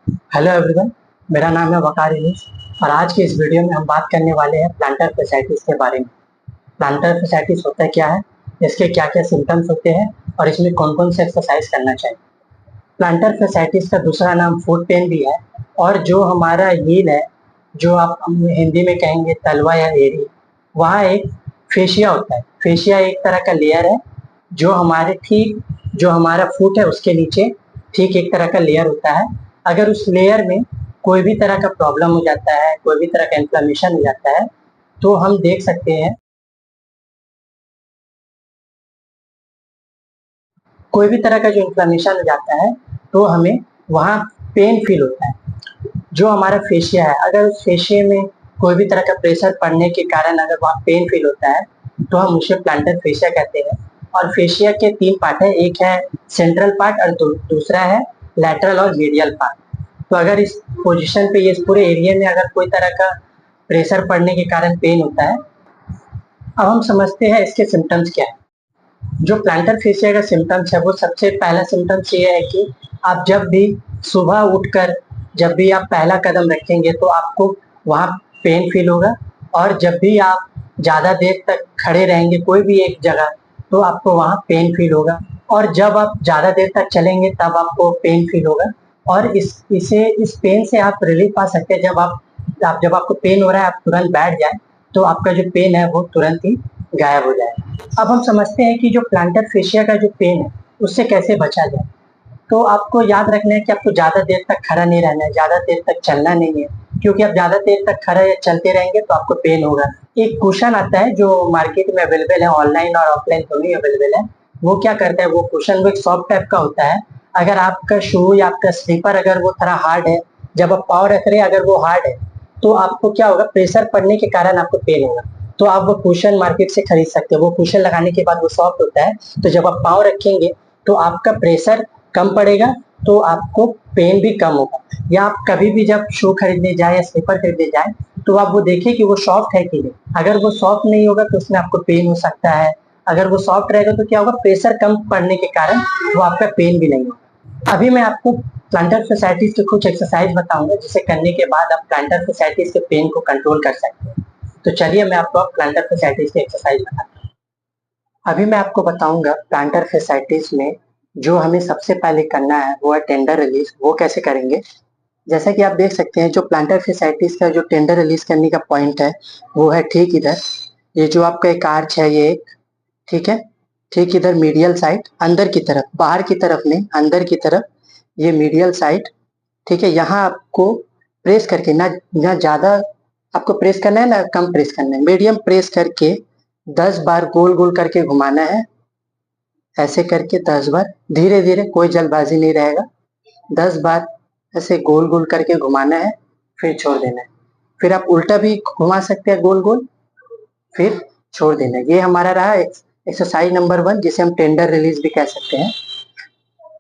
Hello everyone, मेरा नाम है वकार इनिस और आज की इस वीडियो में हम बात करने वाले हैं प्लांटर फैसाइटिस के बारे में। प्लांटर फैसाइटिस होता है क्या है, इसके क्या क्या सिम्टम्स होते हैं और इसमें कौन कौन से एक्सरसाइज करना चाहिए। प्लांटर फैसाइटिस का दूसरा नाम फुट पेन भी है और जो हमारा हील है, जो आप हम हिंदी में कहेंगे तलवा या एड़ी, वहाँ एक फेशिया होता है। फेशिया एक तरह का लेयर है जो हमारे ठीक जो हमारा फुट है उसके नीचे ठीक एक तरह का लेयर होता है। अगर उस लेयर में कोई भी तरह का प्रॉब्लम हो जाता है, कोई भी तरह का इन्फ्लेमेशन हो जाता है, तो हम देख सकते हैं कोई भी तरह का जो इन्फ्लेमेशन हो जाता है तो हमें वहाँ पेन फील होता है। जो हमारा फेशिया है, अगर उस फेशिया में कोई भी तरह का प्रेशर पड़ने के कारण अगर वहाँ पेन फील होता है तो हम उसे प्लांटर फेशिया कहते हैं। और फेशिया के 3 पार्ट है, एक है सेंट्रल पार्ट और दूसरा है लैटरल और मीडियल पार्ट। तो अगर इस पोजीशन पे, ये इस पूरे एरिया में अगर कोई तरह का प्रेशर पड़ने के कारण पेन होता है, अब हम समझते हैं इसके सिम्टम्स क्या है। जो प्लांटर फेशिया का सिम्टम्स है, वो सबसे पहला सिम्टम्स ये है कि आप जब भी सुबह उठकर जब भी आप पहला कदम रखेंगे तो आपको वहाँ पेन फील होगा। और जब भी आप ज़्यादा देर तक खड़े रहेंगे कोई भी एक जगह तो आपको वहाँ पेन फील होगा। और जब आप ज़्यादा देर तक चलेंगे तब आपको पेन फील होगा। और इस पेन से आप रिलीफ पा सकते हैं। जब आपको पेन हो रहा है, आप तुरंत बैठ जाए तो आपका जो पेन है वो तुरंत ही गायब हो जाएगा। अब हम समझते हैं कि जो प्लांटर फेशिया का जो पेन है उससे कैसे बचा जाए। तो आपको याद रखना है कि आपको ज़्यादा देर तक खड़ा नहीं रहना है, ज़्यादा देर तक चलना नहीं है, क्योंकि आप ज़्यादा देर तक खड़ा या चलते रहेंगे तो आपको पेन होगा। एक कुशन आता है जो मार्केट में अवेलेबल है, ऑनलाइन और ऑफलाइन दोनों अवेलेबल है। वो क्या करता है, वो कुशन वो एक सॉफ्ट टाइप का होता है। अगर आपका शू या आपका स्लीपर अगर वो थोड़ा हार्ड है, जब आप पाँव रख रहे हैं अगर वो हार्ड है, तो आपको क्या होगा, प्रेशर पड़ने के कारण आपको पेन होगा। तो आप वो कुशन मार्केट से खरीद सकते हो। वो कुशन लगाने के बाद वो सॉफ्ट होता है, तो जब आप पाँव रखेंगे तो आपका प्रेशर कम पड़ेगा, तो आपको पेन भी कम होगा। या आप कभी भी जब शू खरीदने जाए या स्लीपर खरीदने जाए तो आप वो देखें कि वो सॉफ्ट है कि नहीं। अगर वो सॉफ्ट नहीं होगा तो उसमें आपको पेन हो सकता है। अगर वो सॉफ्ट रहेगा तो क्या होगा, प्रेशर कम पड़ने के कारण वो आपका पेन भी नहीं होगा। अभी मैं आपको प्लांटर फैसाइटिस के कुछ एक्सरसाइज बताऊंगा जिसे करने के बाद आप प्लांटर फैसाइटिस के पेन को कंट्रोल कर सकते हैं। तो चलिए मैं आपको प्लांटर फैसाइटिस की एक्सरसाइज बताता हूँ। अभी मैं आपको बताऊंगा प्लांटर फैसाइटिस में जो हमें सबसे पहले करना है वो है टेंडर रिलीज। वो कैसे करेंगे, जैसा कि आप देख सकते हैं जो प्लांटर फैसाइटिस का जो टेंडर रिलीज करने का पॉइंट है वो है ठीक इधर। ये जो आपका एक आर्च है, ये एक ठीक है, ठीक इधर मीडियल साइड, अंदर की तरफ, बाहर की तरफ नहीं, अंदर की तरफ, ये मीडियल साइड। ठीक है, यहाँ आपको प्रेस करके ना ना ज़्यादा आपको प्रेस करना है ना कम प्रेस करना है, मीडियम प्रेस करके 10 बार गोल गोल करके घुमाना है। ऐसे करके 10 बार, धीरे धीरे, कोई जल्दबाजी नहीं रहेगा। 10 बार ऐसे गोल गोल करके घुमाना है, फिर छोड़ देना है। फिर आप उल्टा भी घुमा सकते हैं गोल गोल, फिर छोड़ देना है। ये हमारा रहा एक्सरसाइज नंबर 1, जिसे हम टेंडर रिलीज भी कह सकते हैं।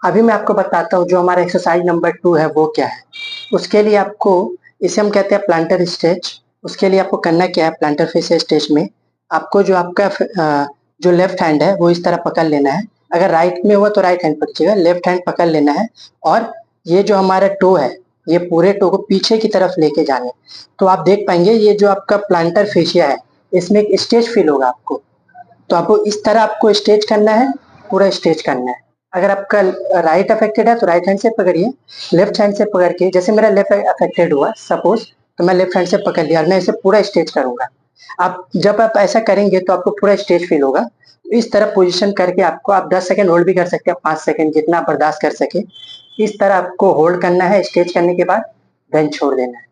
अभी मैं आपको बताता हूँ जो हमारा एक्सरसाइज नंबर 2 है वो क्या है। उसके लिए आपको, इसे हम कहते हैं प्लांटर स्ट्रेच। उसके लिए आपको करना क्या है, प्लांटर फेस स्ट्रेच में आपको जो आपका जो लेफ्ट हैंड है वो इस तरह पकड़ लेना है। अगर राइट में हुआ तो राइट हैंड पकड़िएगा, लेफ्ट हैंड पकड़ लेना है। और ये जो हमारा टो है, ये पूरे टो को पीछे की तरफ लेके जाना है। तो आप देख पाएंगे ये जो आपका प्लांटर फेशिया है इसमें एक स्ट्रेच फील होगा आपको। तो आपको इस तरह आपको स्ट्रेच करना है, पूरा स्ट्रेच करना है। अगर आपका राइट अफेक्टेड है तो राइट हैंड से पकड़िए, लेफ्ट हैंड से पकड़ के, जैसे मेरा लेफ्ट अफेक्टेड हुआ सपोज, तो मैं लेफ्ट हैंड से पकड़ लिया और मैं इसे पूरा स्ट्रेच करूंगा। आप जब आप ऐसा करेंगे तो आपको पूरा स्ट्रेच फील होगा। तो इस तरह पोजीशन करके आपको, आप 10 सेकंड होल्ड भी कर सकते हैं, 5 सेकंड, जितना आप बर्दाश्त कर सके। इस तरह आपको होल्ड करना है, स्ट्रेच करने के बाद देन छोड़ देना है।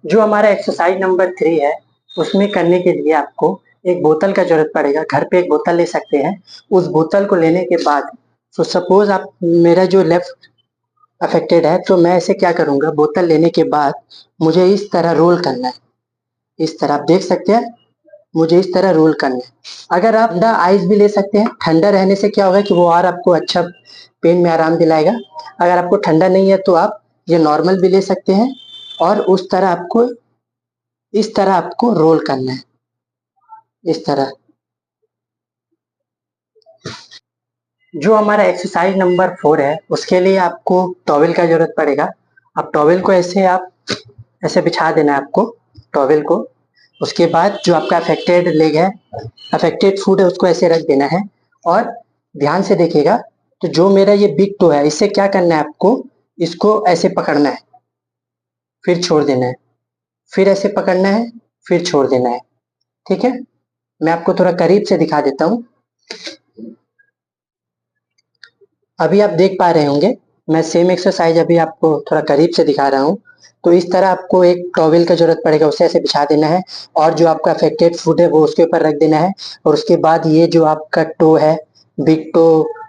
जो हमारा एक्सरसाइज नंबर 3 है, उसमें करने के लिए आपको एक बोतल का जरूरत पड़ेगा। घर पे एक बोतल ले सकते हैं। उस बोतल को लेने के बाद, तो सपोज आप, मेरा जो लेफ्ट अफेक्टेड है तो मैं ऐसे क्या करूंगा, बोतल लेने के बाद मुझे इस तरह रोल करना है। इस तरह आप देख सकते हैं, मुझे इस तरह रोल करना है। अगर आप ठंडा आइस भी ले सकते हैं, ठंडा रहने से क्या होगा कि वो और आपको अच्छा पेन में आराम दिलाएगा। अगर आपको ठंडा नहीं है तो आप ये नॉर्मल भी ले सकते हैं। और उस तरह आपको, इस तरह आपको रोल करना है, इस तरह। जो हमारा एक्सरसाइज नंबर 4 है उसके लिए आपको टॉवल का जरूरत पड़ेगा। अब टॉवेल को आप ऐसे बिछा देना है आपको टॉवेल को। उसके बाद जो आपका अफेक्टेड लेग है, अफेक्टेड फुट है, उसको ऐसे रख देना है। और ध्यान से देखिएगा, तो जो मेरा ये बिग टो है, इससे क्या करना है आपको, इसको ऐसे पकड़ना है, फिर छोड़ देना है, फिर ऐसे पकड़ना है, फिर छोड़ देना है। ठीक है, मैं आपको थोड़ा करीब से दिखा देता हूँ। अभी आप देख पा रहे होंगे, मैं सेम एक्सरसाइज अभी आपको थोड़ा करीब से दिखा रहा हूँ। तो इस तरह आपको एक टॉवेल का जरूरत पड़ेगा, उसे ऐसे बिछा देना है और जो आपका अफेक्टेड फुट है वो उसके ऊपर रख देना है। और उसके बाद ये जो आपका टो है, बिग टो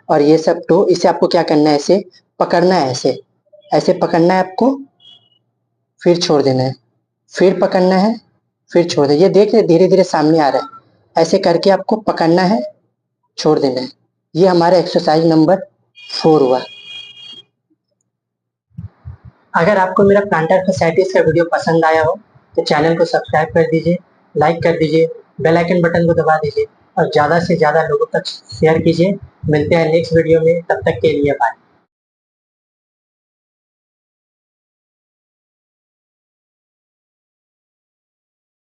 और ये सब टो, इसे आपको क्या करना है, ऐसे पकड़ना है, ऐसे ऐसे पकड़ना है आपको, फिर छोड़ देना है, फिर पकड़ना है, फिर छोड़ देना। ये देख रहे धीरे धीरे सामने आ रहा है, ऐसे करके आपको पकड़ना है, छोड़ देना है। ये हमारा एक्सरसाइज नंबर 4 हुआ। अगर आपको मेरा प्लांटर फैसाइटिस का वीडियो पसंद आया हो तो चैनल को सब्सक्राइब कर दीजिए, लाइक कर दीजिए, बेल आइकन बटन को दबा दीजिए और ज़्यादा से ज़्यादा लोगों तक शेयर कीजिए। मिलते हैं नेक्स्ट वीडियो में, तब तक के लिए बाय।